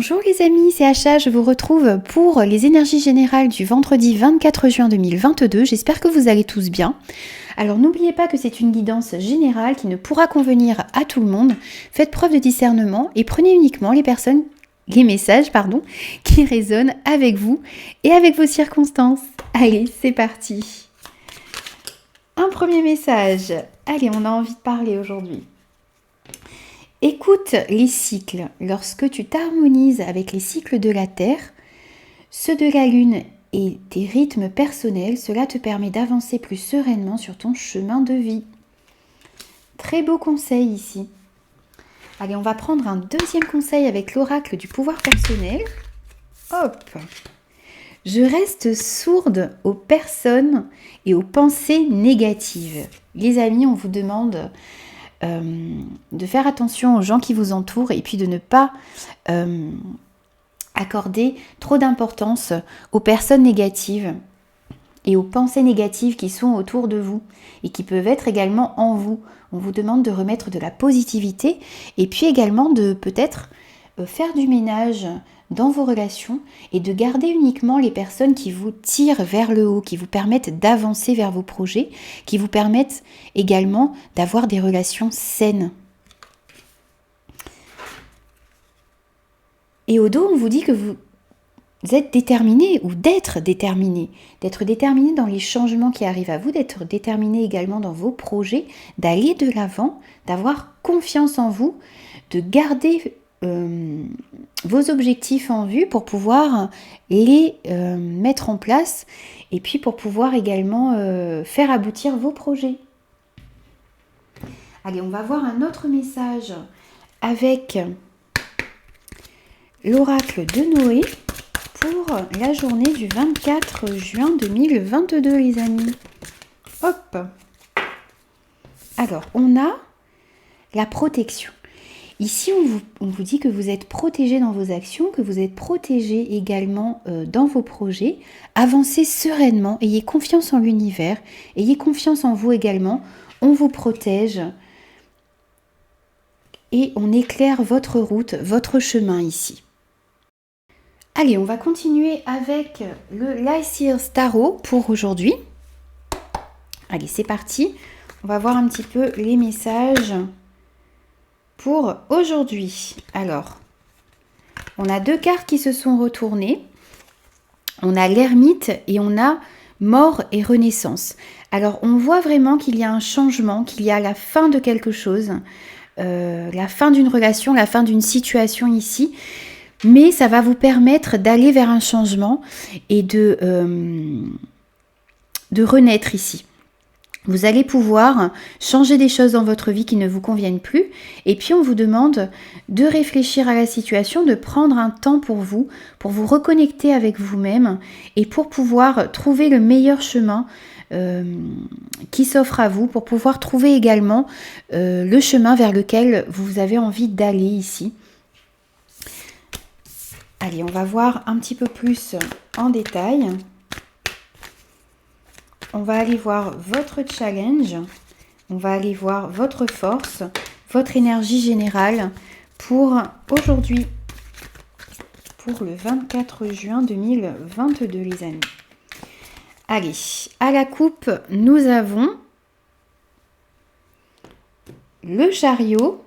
Bonjour les amis, c'est Acha, je vous retrouve pour les énergies générales du vendredi 24 juin 2022. J'espère que vous allez tous bien. Alors n'oubliez pas que c'est une guidance générale qui ne pourra convenir à tout le monde. Faites preuve de discernement et prenez uniquement les messages qui résonnent avec vous et avec vos circonstances. Allez, c'est parti. Un premier message. Allez, on a envie de parler aujourd'hui. Écoute les cycles. Lorsque tu t'harmonises avec les cycles de la Terre, ceux de la Lune et tes rythmes personnels, cela te permet d'avancer plus sereinement sur ton chemin de vie. Très beau conseil ici. Allez, on va prendre un deuxième conseil avec l'oracle du pouvoir personnel. Hop! Je reste sourde aux personnes et aux pensées négatives. Les amis, on vous demande de faire attention aux gens qui vous entourent et puis de ne pas accorder trop d'importance aux personnes négatives et aux pensées négatives qui sont autour de vous et qui peuvent être également en vous. On vous demande de remettre de la positivité et puis également de peut-être faire du ménage dans vos relations et de garder uniquement les personnes qui vous tirent vers le haut, qui vous permettent d'avancer vers vos projets, qui vous permettent également d'avoir des relations saines. Et au dos, on vous dit que vous êtes déterminé ou d'être déterminé dans les changements qui arrivent à vous, d'être déterminé également dans vos projets, d'aller de l'avant, d'avoir confiance en vous, de garder vos objectifs en vue pour pouvoir les mettre en place et puis pour pouvoir également faire aboutir vos projets. Allez, on va voir un autre message avec l'oracle de Noé pour la journée du 24 juin 2022, les amis. Hop! Alors, on a la protection. Ici, on vous dit que vous êtes protégé dans vos actions, que vous êtes protégé également dans vos projets. Avancez sereinement, ayez confiance en l'univers, ayez confiance en vous également. On vous protège et on éclaire votre route, votre chemin ici. Allez, on va continuer avec le Lycirs Tarot pour aujourd'hui. Allez, c'est parti. On va voir un petit peu les messages pour aujourd'hui. Alors, on a deux cartes qui se sont retournées. On a l'ermite et on a mort et renaissance. Alors, on voit vraiment qu'il y a un changement, qu'il y a la fin de quelque chose, la fin d'une relation, la fin d'une situation ici. Mais ça va vous permettre d'aller vers un changement et de renaître ici. Vous allez pouvoir changer des choses dans votre vie qui ne vous conviennent plus. Et puis, on vous demande de réfléchir à la situation, de prendre un temps pour vous reconnecter avec vous-même et pour pouvoir trouver le meilleur chemin qui s'offre à vous, pour pouvoir trouver également le chemin vers lequel vous avez envie d'aller ici. Allez, on va voir un petit peu plus en détail. On va aller voir votre challenge, on va aller voir votre force, votre énergie générale pour aujourd'hui, pour le 24 juin 2022, les amis. Allez, à la coupe, nous avons le chariot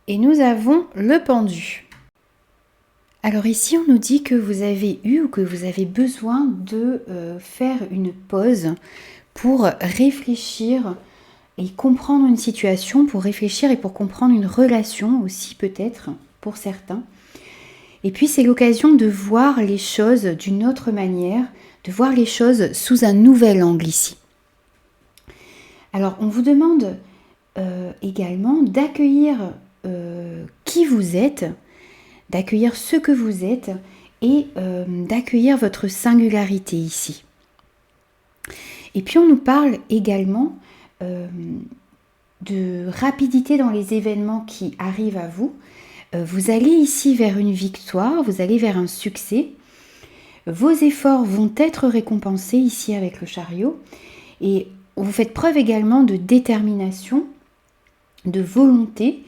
et nous avons le pendu. Alors ici, on nous dit que vous avez eu ou que vous avez besoin de faire une pause pour réfléchir et comprendre une situation, pour réfléchir et pour comprendre une relation aussi peut-être pour certains. Et puis c'est l'occasion de voir les choses d'une autre manière, de voir les choses sous un nouvel angle ici. Alors on vous demande également d'accueillir qui vous êtes, d'accueillir ce que vous êtes et d'accueillir votre singularité ici. Et puis on nous parle également de rapidité dans les événements qui arrivent à vous. Vous allez ici vers une victoire, vous allez vers un succès. Vos efforts vont être récompensés ici avec le chariot. Et vous faites preuve également de détermination, de volonté.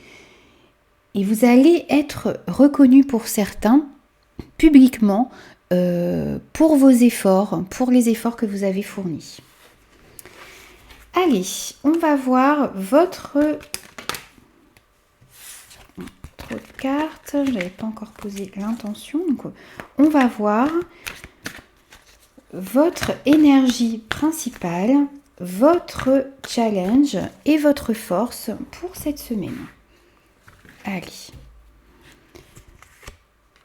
Et vous allez être reconnu pour certains publiquement pour vos efforts, pour les efforts que vous avez fournis. Allez, on va voir votre... Trop de cartes, je n'avais pas encore posé l'intention. Donc on va voir votre énergie principale, votre challenge et votre force pour cette semaine. Allez.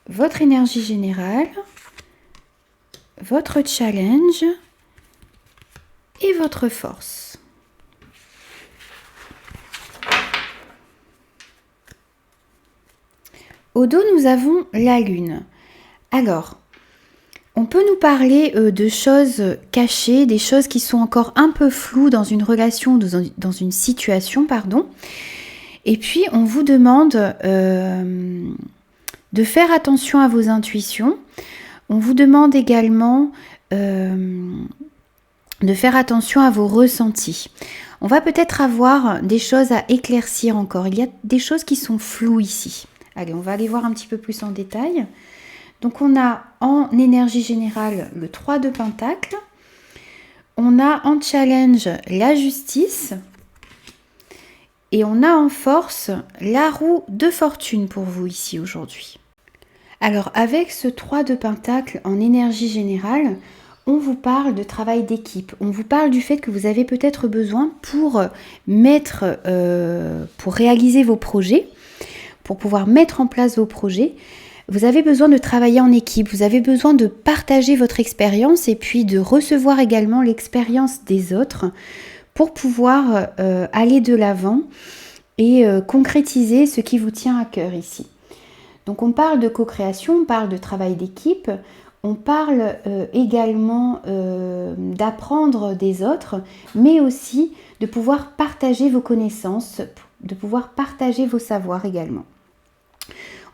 Votre énergie générale, votre challenge et votre force. Au dos, nous avons la lune. Alors, on peut nous parler de choses cachées, des choses qui sont encore un peu floues dans une relation, dans une situation, pardon. Et puis, on vous demande de faire attention à vos intuitions. On vous demande également de faire attention à vos ressentis. On va peut-être avoir des choses à éclaircir encore. Il y a des choses qui sont floues ici. Allez, on va aller voir un petit peu plus en détail. Donc, on a en énergie générale le 3 de Pentacle. On a en challenge la justice. Et on a en force la roue de fortune pour vous ici aujourd'hui. Alors, avec ce 3 de Pentacle en énergie générale, on vous parle de travail d'équipe. On vous parle du fait que vous avez peut-être besoin pour réaliser vos projets, pour pouvoir mettre en place vos projets, vous avez besoin de travailler en équipe, vous avez besoin de partager votre expérience et puis de recevoir également l'expérience des autres pour pouvoir aller de l'avant et concrétiser ce qui vous tient à cœur ici. Donc on parle de co-création, on parle de travail d'équipe, on parle également d'apprendre des autres, mais aussi de pouvoir partager vos connaissances, de pouvoir partager vos savoirs également.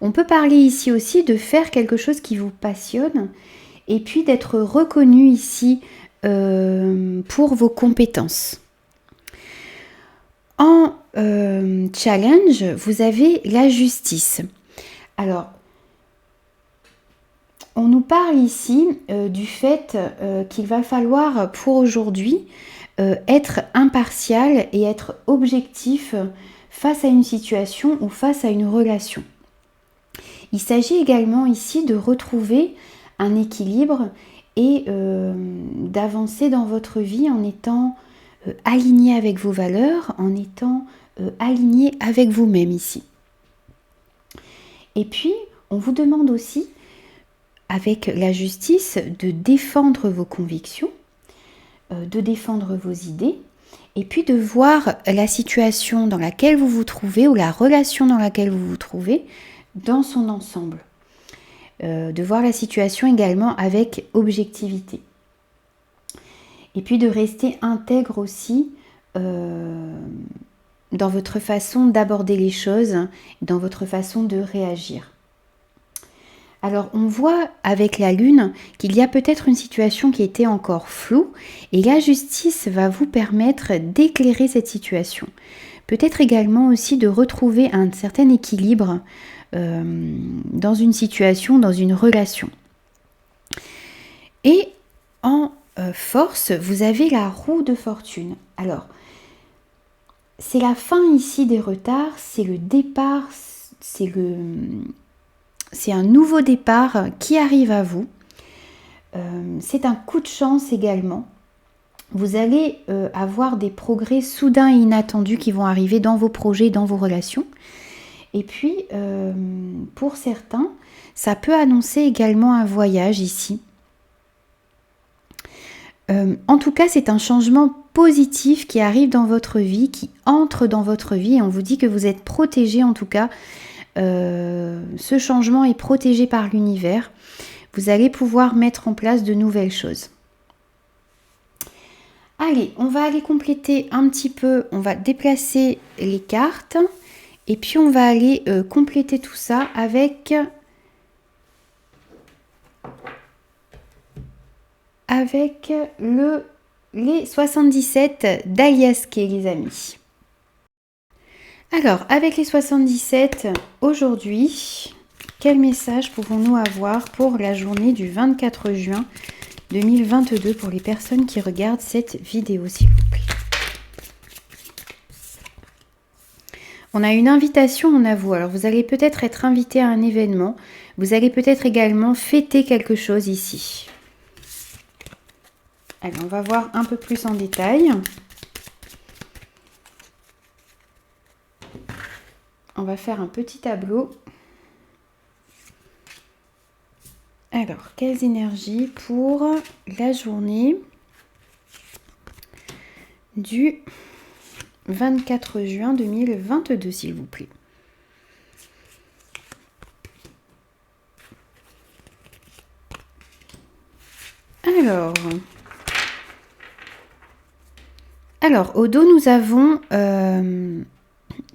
On peut parler ici aussi de faire quelque chose qui vous passionne et puis d'être reconnu ici pour vos compétences. En challenge, vous avez la justice. Alors, on nous parle ici du fait qu'il va falloir pour aujourd'hui être impartial et être objectif face à une situation ou face à une relation. Il s'agit également ici de retrouver un équilibre et d'avancer dans votre vie en étant aligné avec vos valeurs, en étant aligné avec vous-même ici. Et puis, on vous demande aussi, avec la justice, de défendre vos convictions, de défendre vos idées, et puis de voir la situation dans laquelle vous vous trouvez ou la relation dans laquelle vous vous trouvez dans son ensemble. De voir la situation également avec objectivité. Et puis de rester intègre aussi dans votre façon d'aborder les choses, dans votre façon de réagir. Alors on voit avec la lune qu'il y a peut-être une situation qui était encore floue et la justice va vous permettre d'éclairer cette situation. Peut-être également aussi de retrouver un certain équilibre dans une situation, dans une relation. Et en force, vous avez la roue de fortune. Alors, c'est la fin ici des retards, c'est le départ, c'est un nouveau départ qui arrive à vous. C'est un coup de chance également. Vous allez avoir des progrès soudains et inattendus qui vont arriver dans vos projets, dans vos relations. Et puis, pour certains, ça peut annoncer également un voyage ici. En tout cas, c'est un changement positif qui arrive dans votre vie, qui entre dans votre vie. Et on vous dit que vous êtes protégé en tout cas. Ce changement est protégé par l'univers. Vous allez pouvoir mettre en place de nouvelles choses. Allez, on va aller compléter un petit peu. On va déplacer les cartes. Et puis on va aller compléter tout ça avec les 77 d'Alias Kay, les amis. Alors, avec les 77, aujourd'hui, quel message pouvons-nous avoir pour la journée du 24 juin 2022 pour les personnes qui regardent cette vidéo, s'il vous plaît? On a une invitation en à vous. Alors, vous allez peut-être être invité à un événement. Vous allez peut-être également fêter quelque chose ici. Allez, on va voir un peu plus en détail. On va faire un petit tableau. Alors, quelles énergies pour la journée du 24 juin 2022, s'il vous plaît? Alors, au dos, nous avons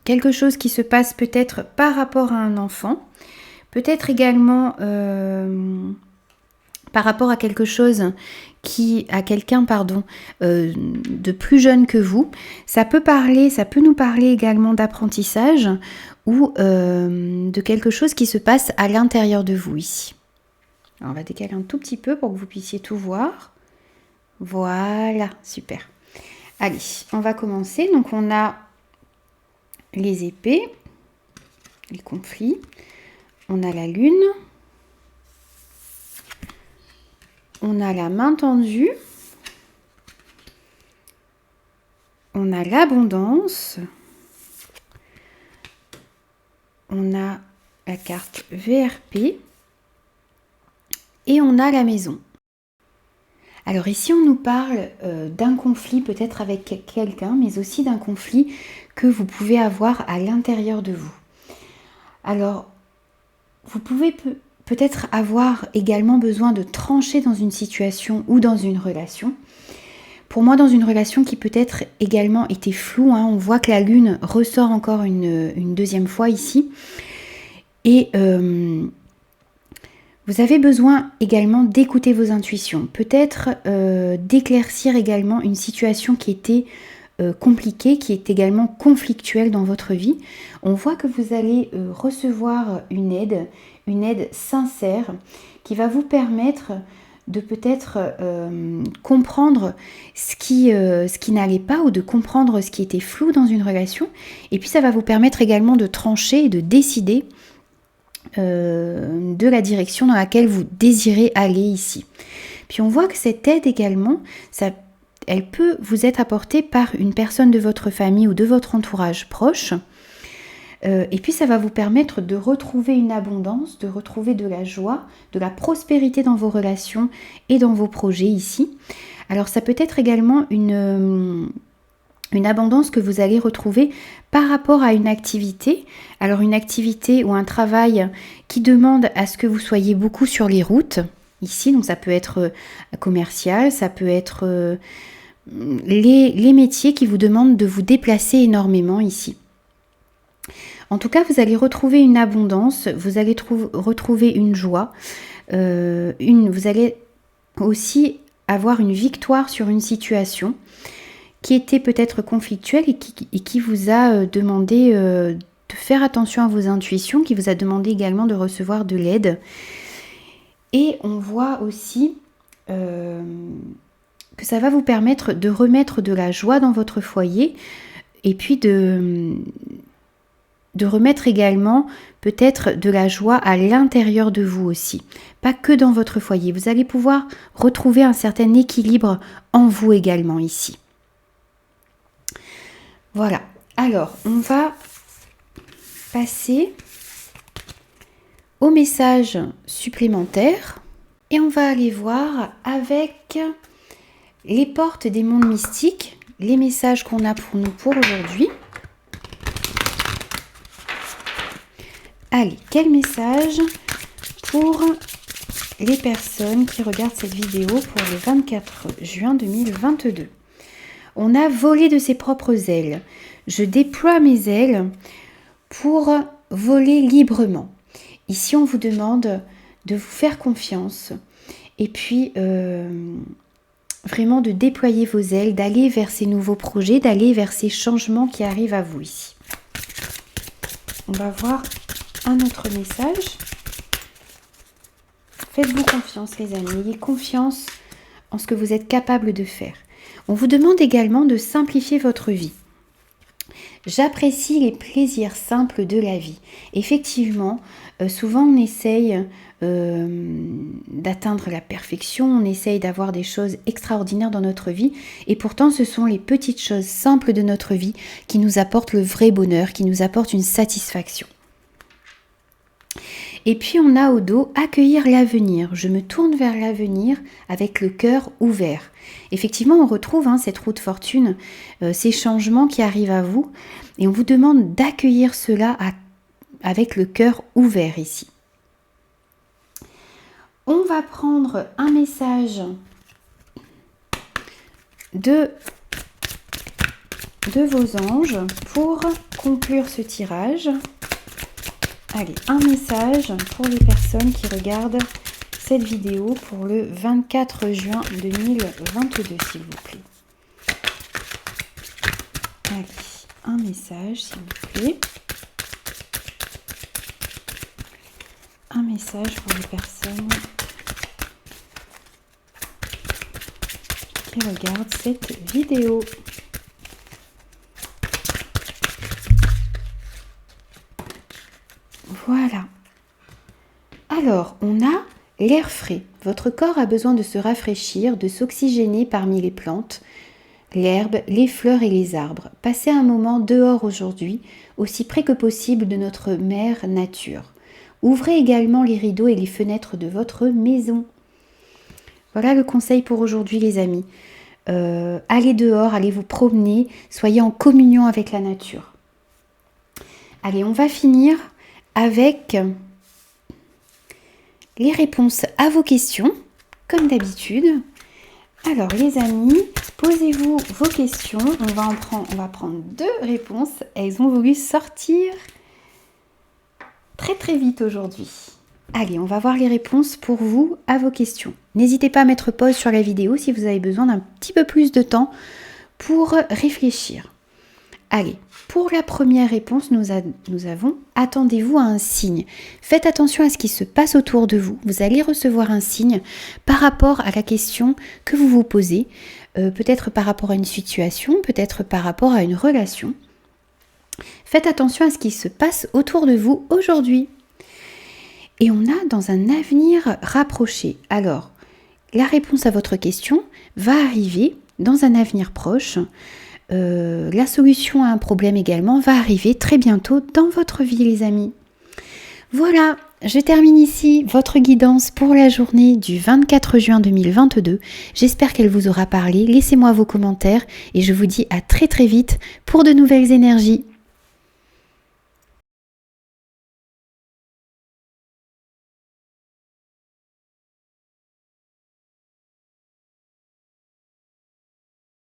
quelque chose qui se passe peut-être par rapport à un enfant, peut-être également par rapport à quelque chose à quelqu'un, pardon, de plus jeune que vous. Ça peut nous parler également d'apprentissage ou de quelque chose qui se passe à l'intérieur de vous ici. Alors, on va décaler un tout petit peu pour que vous puissiez tout voir. Voilà, super. Allez, on va commencer. Donc, on a les épées, les conflits. On a la lune. On a la main tendue. On a l'abondance. On a la carte VRP. Et on a la maison. Alors ici, on nous parle d'un conflit peut-être avec quelqu'un, mais aussi d'un conflit que vous pouvez avoir à l'intérieur de vous. Alors, vous pouvez peut-être avoir également besoin de trancher dans une situation ou dans une relation. Pour moi, dans une relation qui peut-être également était floue, on voit que la lune ressort encore une deuxième fois ici. Et vous avez besoin également d'écouter vos intuitions, peut-être d'éclaircir également une situation qui était compliquée, qui est également conflictuelle dans votre vie. On voit que vous allez recevoir une aide sincère qui va vous permettre de peut-être comprendre ce qui n'allait pas ou de comprendre ce qui était flou dans une relation. Et puis ça va vous permettre également de trancher et de décider de la direction dans laquelle vous désirez aller ici. Puis on voit que cette aide également, elle peut vous être apportée par une personne de votre famille ou de votre entourage proche. Et puis ça va vous permettre de retrouver une abondance, de retrouver de la joie, de la prospérité dans vos relations et dans vos projets ici. Alors ça peut être également une abondance que vous allez retrouver par rapport à une activité. Alors une activité ou un travail qui demande à ce que vous soyez beaucoup sur les routes ici. Donc ça peut être commercial, ça peut être les métiers qui vous demandent de vous déplacer énormément ici. En tout cas, vous allez retrouver une abondance, vous allez retrouver une joie, vous allez aussi avoir une victoire sur une situation qui était peut-être conflictuelle et qui vous a demandé de faire attention à vos intuitions, qui vous a demandé également de recevoir de l'aide. Et on voit aussi que ça va vous permettre de remettre de la joie dans votre foyer et puis de remettre également peut-être de la joie à l'intérieur de vous aussi, pas que dans votre foyer. Vous allez pouvoir retrouver un certain équilibre en vous également ici. Voilà, alors on va passer au message supplémentaire et on va aller voir avec les portes des mondes mystiques, les messages qu'on a pour nous pour aujourd'hui. Allez, quel message pour les personnes qui regardent cette vidéo pour le 24 juin 2022 ? On a volé de ses propres ailes. Je déploie mes ailes pour voler librement. Ici, on vous demande de vous faire confiance et puis vraiment de déployer vos ailes, d'aller vers ces nouveaux projets, d'aller vers ces changements qui arrivent à vous ici. On va voir un autre message. Faites-vous confiance les amis, ayez confiance en ce que vous êtes capable de faire. On vous demande également de simplifier votre vie. J'apprécie les plaisirs simples de la vie. Effectivement, souvent on essaye d'atteindre la perfection, on essaye d'avoir des choses extraordinaires dans notre vie et pourtant ce sont les petites choses simples de notre vie qui nous apportent le vrai bonheur, qui nous apportent une satisfaction. Et puis on a au dos accueillir l'avenir. Je me tourne vers l'avenir avec le cœur ouvert. Effectivement, on retrouve cette roue de fortune, ces changements qui arrivent à vous et on vous demande d'accueillir cela avec le cœur ouvert ici. On va prendre un message de vos anges pour conclure ce tirage. Allez, un message pour les personnes qui regardent cette vidéo pour le 24 juin 2022, s'il vous plaît. Allez, un message, s'il vous plaît. Un message pour les personnes qui regardent cette vidéo. Voilà. Alors, on a l'air frais. Votre corps a besoin de se rafraîchir, de s'oxygéner parmi les plantes, l'herbe, les fleurs et les arbres. Passez un moment dehors aujourd'hui, aussi près que possible de notre mère nature. Ouvrez également les rideaux et les fenêtres de votre maison. Voilà le conseil pour aujourd'hui les amis. Allez dehors, allez vous promener, soyez en communion avec la nature. Allez, on va finir avec les réponses à vos questions, comme d'habitude. Alors les amis, posez-vous vos questions. On va prendre 2 réponses. Elles ont voulu sortir très vite aujourd'hui. Allez, on va voir les réponses pour vous à vos questions. N'hésitez pas à mettre pause sur la vidéo si vous avez besoin d'un petit peu plus de temps pour réfléchir. Allez, pour la première réponse, nous avons « Attendez-vous à un signe ». Faites attention à ce qui se passe autour de vous. Vous allez recevoir un signe par rapport à la question que vous vous posez, peut-être par rapport à une situation, peut-être par rapport à une relation. Faites attention à ce qui se passe autour de vous aujourd'hui. Et on a dans un avenir rapproché. Alors, la réponse à votre question va arriver dans un avenir proche. La solution à un problème également va arriver très bientôt dans votre vie les amis. Voilà, je termine ici votre guidance pour la journée du 24 juin 2022. J'espère qu'elle vous aura parlé. Laissez-moi vos commentaires et je vous dis à très vite pour de nouvelles énergies.